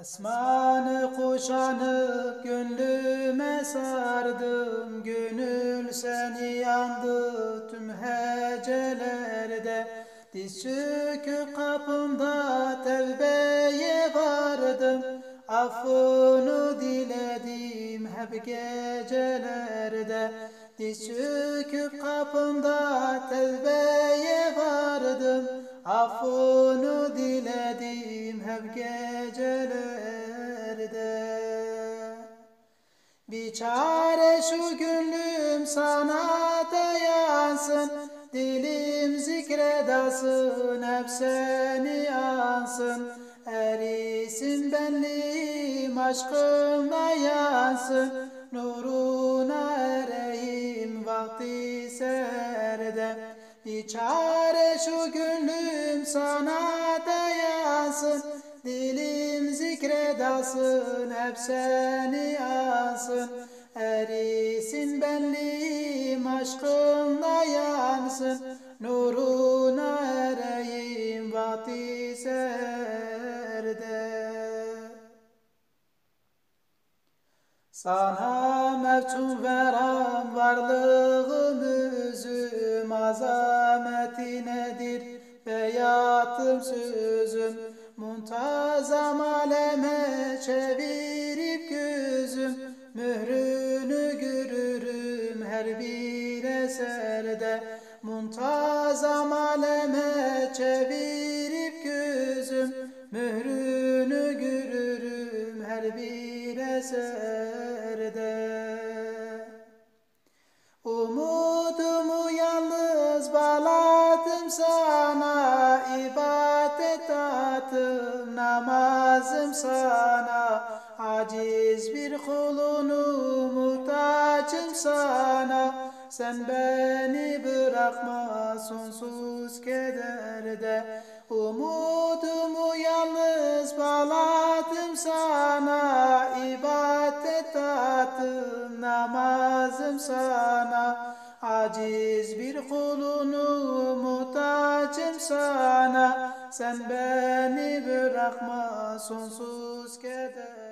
Esmanı kuşanıp gönlüme sardım, gönül seni yandı tüm hecelerde. Diz çöküp kapında tevbeye vardım, affını diledim hep gecelerde. Diz çöküp kapında tevbeye vardım, affını diledim hep gecelerde. Bir çare şu gönlüm sana dayansın, dilim zikredasın, hep seni ansın. Erisin benliğim aşkınla yansın, nuruna ereyim vakti serde. Bir çare şu gönlüm sana dayansın, dilim zikredasın, hep seni ansın. Erisin benliğim aşkınla yansın, nuruna ereyim vakti serde. Sana mevcun veren varlığım özüm, azameti nedir beyatım sözüm. Muntazam aleme çevirip gözüm, mührünü görürüm her bir eserde. Muntazam aleme çevirip gözüm, mührünü görürüm her bir eserde. Umudumu yalnız bağladım sana, ibadet tattım namazım sana. Aciz bir kulunu muhtacım sana, sen beni bırakma sonsuz kederde. Umudumu yalnız bağladım sana, ibadet tattım namazım sana. Aciz bir kulunu muhtacım sana, sen beni bırakma sonsuz keder.